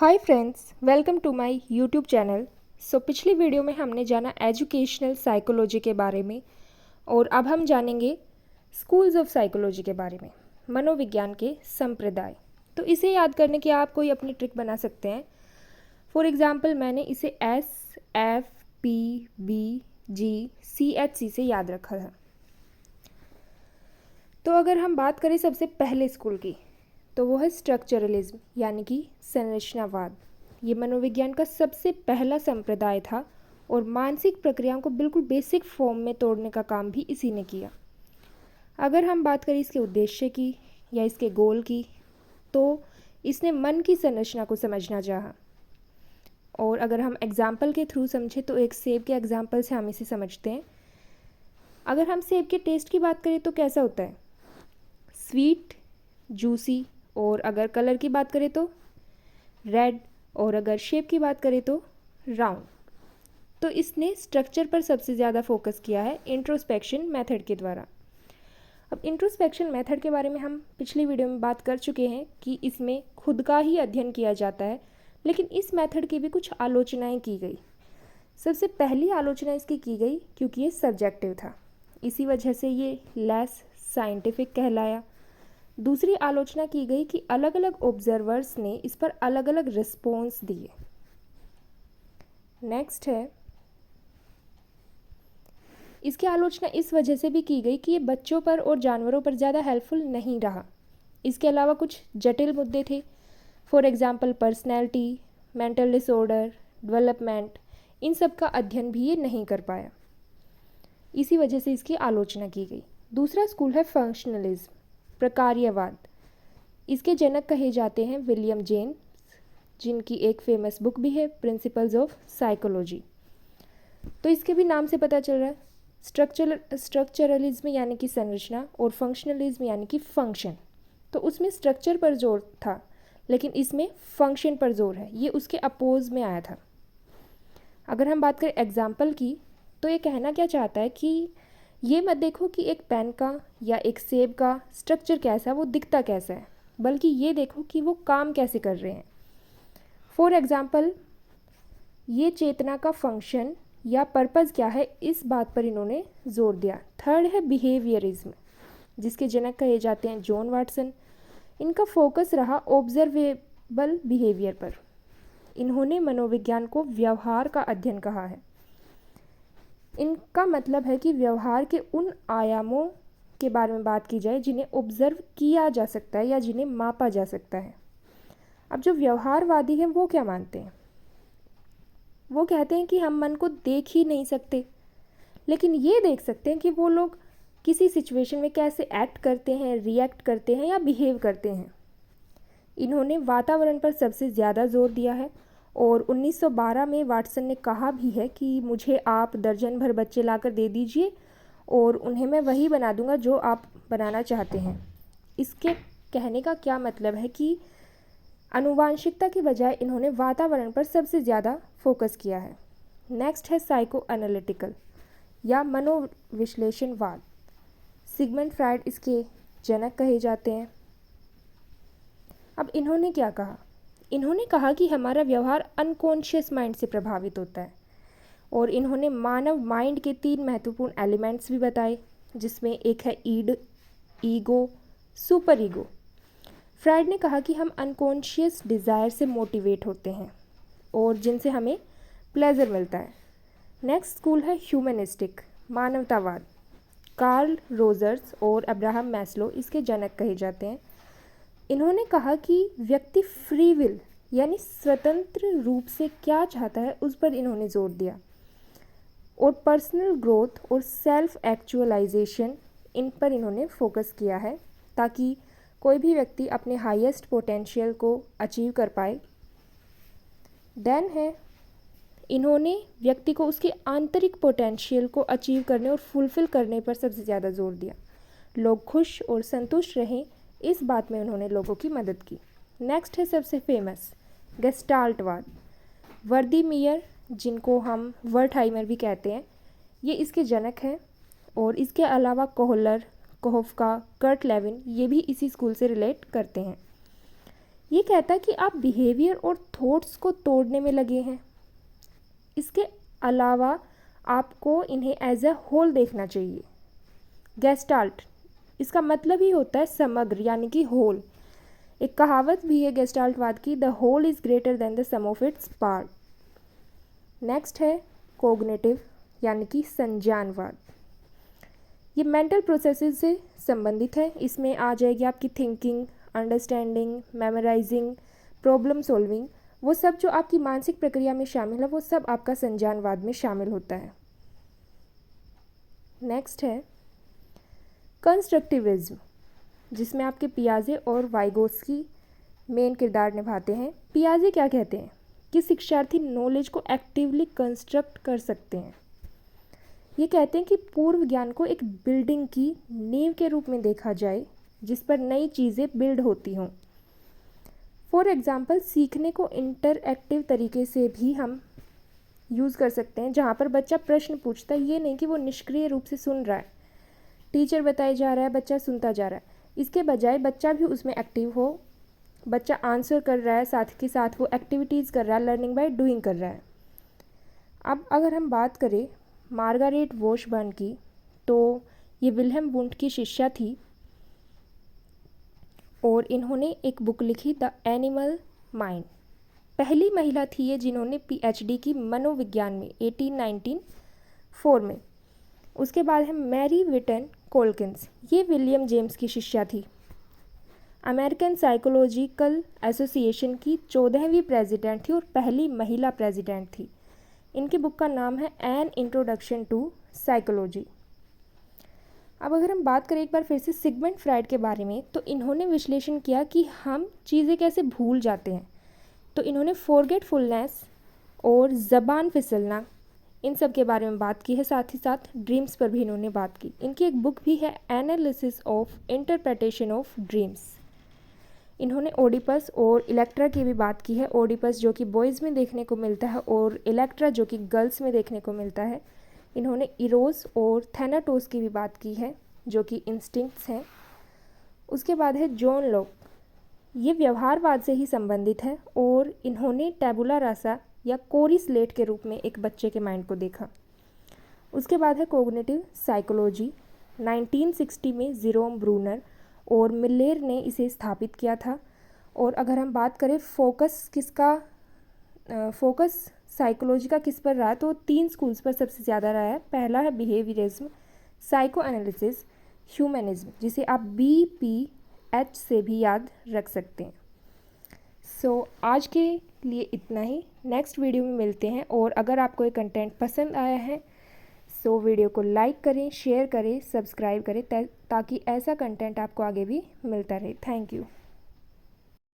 Hi friends, welcome to my YouTube channel. पिछली video में हमने जाना एजुकेशनल साइकोलॉजी के बारे में और अब हम जानेंगे स्कूल्स ऑफ साइकोलॉजी के बारे में, मनोविज्ञान के संप्रदाय। तो इसे याद करने की आप कोई अपनी ट्रिक बना सकते हैं। फॉर एग्ज़ाम्पल मैंने इसे SFPBGCHC से याद रखा है। तो अगर हम बात करें सबसे पहले स्कूल की, तो वो है स्ट्रक्चरलिज्म यानी कि संरचनावाद। ये मनोविज्ञान का सबसे पहला संप्रदाय था और मानसिक प्रक्रियाओं को बिल्कुल बेसिक फॉर्म में तोड़ने का काम भी इसी ने किया। अगर हम बात करें इसके उद्देश्य की या इसके गोल की, तो इसने मन की संरचना को समझना चाहा। और अगर हम एग्जाम्पल के थ्रू समझें तो एक सेब के एग्जाम्पल से हम इसे समझते हैं। अगर हम सेब के टेस्ट की बात करें तो कैसा होता है? स्वीट, जूसी, और अगर कलर की बात करें तो रेड, और अगर शेप की बात करें तो राउंड। तो इसने स्ट्रक्चर पर सबसे ज़्यादा फोकस किया है इंट्रोस्पेक्शन मेथड के द्वारा। अब इंट्रोस्पेक्शन मेथड के बारे में हम पिछली वीडियो में बात कर चुके हैं कि इसमें खुद का ही अध्ययन किया जाता है, लेकिन इस मेथड की भी कुछ आलोचनाएं की गई। सबसे पहली आलोचना इसकी की गई क्योंकि ये सब्जेक्टिव था, इसी वजह से ये लेस साइंटिफिक कहलाया। दूसरी आलोचना की गई कि अलग अलग ऑब्जर्वर्स ने इस पर अलग अलग रिस्पॉन्स दिए। नेक्स्ट है, इसकी आलोचना इस वजह से भी की गई कि ये बच्चों पर और जानवरों पर ज़्यादा हेल्पफुल नहीं रहा। इसके अलावा कुछ जटिल मुद्दे थे, for example personality, mental disorder, development, इन सब का अध्ययन भी ये नहीं कर पाया। इसी वजह से इसकी आलोचना की गई। दूसरा स्कूल है फंक्शनलिज्म, प्रकार्यवाद। इसके जनक कहे जाते हैं विलियम जेम्स, जिनकी एक फेमस बुक भी है प्रिंसिपल्स ऑफ साइकोलॉजी। तो इसके भी नाम से पता चल रहा है, स्ट्रक्चरलिज्म यानी कि संरचना और फंक्शनलिज्म यानी कि फंक्शन। तो उसमें स्ट्रक्चर पर जोर था, लेकिन इसमें फंक्शन पर जोर है। ये उसके अपोज में आया था। अगर हम बात करें एग्जाम्पल की, तो ये कहना क्या चाहता है कि ये मत देखो कि एक पेन का या एक सेब का स्ट्रक्चर कैसा है, वो दिखता कैसा है, बल्कि ये देखो कि वो काम कैसे कर रहे हैं। फॉर एग्जाम्पल, ये चेतना का फंक्शन या पर्पज़ क्या है, इस बात पर इन्होंने जोर दिया। थर्ड है बिहेवियरिज्म, जिसके जनक कहे जाते हैं जॉन वाटसन। इनका फोकस रहा ऑब्जर्वेबल बिहेवियर पर। इन्होंने मनोविज्ञान को व्यवहार का अध्ययन कहा है। इनका मतलब है कि व्यवहार के उन आयामों के बारे में बात की जाए जिन्हें ऑब्जर्व किया जा सकता है या जिन्हें मापा जा सकता है। अब जो व्यवहारवादी हैं वो क्या मानते हैं? वो कहते हैं कि हम मन को देख ही नहीं सकते, लेकिन ये देख सकते हैं कि वो लोग किसी सिचुएशन में कैसे एक्ट करते हैं, रिएक्ट करते हैं या बिहेव करते हैं। इन्होंने वातावरण पर सबसे ज़्यादा जोर दिया है और 1912 में वाटसन ने कहा भी है कि मुझे आप दर्जन भर बच्चे लाकर दे दीजिए और उन्हें मैं वही बना दूंगा जो आप बनाना चाहते हैं। इसके कहने का क्या मतलब है कि आनुवांशिकता के बजाय इन्होंने वातावरण पर सबसे ज़्यादा फोकस किया है। नेक्स्ट है साइको एनालिटिकल या मनोविश्लेषणवाद। सिगमंड फ्रायड इसके जनक कहे जाते हैं। अब इन्होंने क्या कहा? इन्होंने कहा कि हमारा व्यवहार अनकॉन्शियस माइंड से प्रभावित होता है, और इन्होंने मानव माइंड के 3 महत्वपूर्ण एलिमेंट्स भी बताए, जिसमें एक है ईड, ईगो, सुपर ईगो। फ्रायड ने कहा कि हम अनकॉन्शियस डिज़ायर से मोटिवेट होते हैं और जिनसे हमें प्लेजर मिलता है। नेक्स्ट स्कूल है ह्यूमनिस्टिक, मानवतावाद। कार्ल रोजर्स और अब्राहम मैस्लो इसके जनक कहे जाते हैं। इन्होंने कहा कि व्यक्ति फ्री विल यानी स्वतंत्र रूप से क्या चाहता है उस पर इन्होंने जोर दिया, और पर्सनल ग्रोथ और सेल्फ एक्चुअलाइजेशन, इन पर इन्होंने फोकस किया है ताकि कोई भी व्यक्ति अपने हाईएस्ट पोटेंशियल को अचीव कर पाए। देन है, इन्होंने व्यक्ति को उसके आंतरिक पोटेंशियल को अचीव करने और फुलफिल करने पर सबसे ज़्यादा जोर दिया। लोग खुश और संतुष्ट रहें, इस बात में उन्होंने लोगों की मदद की। नेक्स्ट है सबसे फेमस गेस्टाल्टवाद। वर्दीमीयर, जिनको हम वर्टहाइमर भी कहते हैं, ये इसके जनक हैं, और इसके अलावा कोहलर, कोहफ्का, कर्ट लेविन, ये भी इसी स्कूल से रिलेट करते हैं। ये कहता है कि आप बिहेवियर और थॉट्स को तोड़ने में लगे हैं। इसके अलावा आपको इन्हें एज अ होल देखना चाहिए। गेस्टाल्ट, इसका मतलब ही होता है समग्र यानी कि होल। एक कहावत भी है गेस्टाल्टवाद की, the whole is greater than the sum of its part. Next है कोग्निटिव यानी कि संज्ञानवाद। ये मेंटल प्रोसेसेस से संबंधित है। इसमें आ जाएगी आपकी thinking, understanding, memorising, problem solving. वो सब जो आपकी मानसिक प्रक्रिया में शामिल है वो सब आपका संज्ञानवाद में शामिल होता है। नेक्स्ट है कंस्ट्रक्टिविज्म, जिसमें आपके पियाजे और वाइगोत्स्की मेन किरदार निभाते हैं। पियाजे क्या कहते हैं कि शिक्षार्थी नॉलेज को एक्टिवली कंस्ट्रक्ट कर सकते हैं। ये कहते हैं कि पूर्व ज्ञान को एक बिल्डिंग की नींव के रूप में देखा जाए जिस पर नई चीज़ें बिल्ड होती हों। फॉर एग्ज़ाम्पल, सीखने को इंटरएक्टिव तरीके से भी हम यूज़ कर सकते हैं, जहाँ पर बच्चा प्रश्न पूछता है, ये नहीं कि वो निष्क्रिय रूप से सुन रहा है, टीचर बताया जा रहा है, बच्चा सुनता जा रहा है। इसके बजाय बच्चा भी उसमें एक्टिव हो, बच्चा आंसर कर रहा है, साथ के साथ वो एक्टिविटीज़ कर रहा है, लर्निंग बाय डूइंग कर रहा है। अब अगर हम बात करें मार्गारेट वॉशबर्न की, तो ये विल्हेम वुंट की शिष्या थी और इन्होंने एक बुक लिखी, द एनिमल माइंड। पहली महिला थी ये जिन्होंने पीएचडी की मनोविज्ञान में 1894 में। उसके बाद है मैरी विटन कोल्किंस, ये विलियम जेम्स की शिष्या थी। अमेरिकन साइकोलॉजिकल एसोसिएशन की 14वीं प्रेसिडेंट थी और पहली महिला प्रेसिडेंट थी। इनकी बुक का नाम है एन इंट्रोडक्शन टू साइकोलॉजी। अब अगर हम बात करें एक बार फिर से सिगमंड फ्राइड के बारे में, तो इन्होंने विश्लेषण किया कि हम चीज़ें कैसे भूल जाते हैं। तो इन्होंने फॉरगेटफुलनेस और ज़बान फिसलना, इन सब के बारे में बात की है। साथ ही साथ ड्रीम्स पर भी इन्होंने बात की। इनकी एक बुक भी है, analysis of interpretation of dreams. इन्होंने ओडिपस और इलेक्ट्रा की भी बात की है। ओडिपस जो कि बॉयज़ में देखने को मिलता है और इलेक्ट्रा जो कि गर्ल्स में देखने को मिलता है। इन्होंने इरोस और थैनाटोस की भी बात की है जो कि इंस्टिंक्ट्स हैं। उसके बाद है जॉन लॉक, ये व्यवहारवाद से ही संबंधित है और इन्होंने टैबुला रासा या कोरी स्लेट के रूप में एक बच्चे के माइंड को देखा। उसके बाद है कोग्निटिव साइकोलॉजी, 1960 में जेरोम ब्रूनर और मिलेर ने इसे स्थापित किया था। और अगर हम बात करें फोकस साइकोलॉजी का किस पर रहा, तो 3 स्कूल्स पर सबसे ज़्यादा रहा है। पहला है बिहेवियरिज्म, साइको एनालिसिस, ह्यूमनिज्म, जिसे आप BPH से भी याद रख सकते हैं। सो आज के लिए इतना ही। नेक्स्ट वीडियो में मिलते हैं। और अगर आपको ये कंटेंट पसंद आया है सो वीडियो को लाइक करें, शेयर करें, सब्सक्राइब करें ताकि ऐसा कंटेंट आपको आगे भी मिलता रहे। Thank you.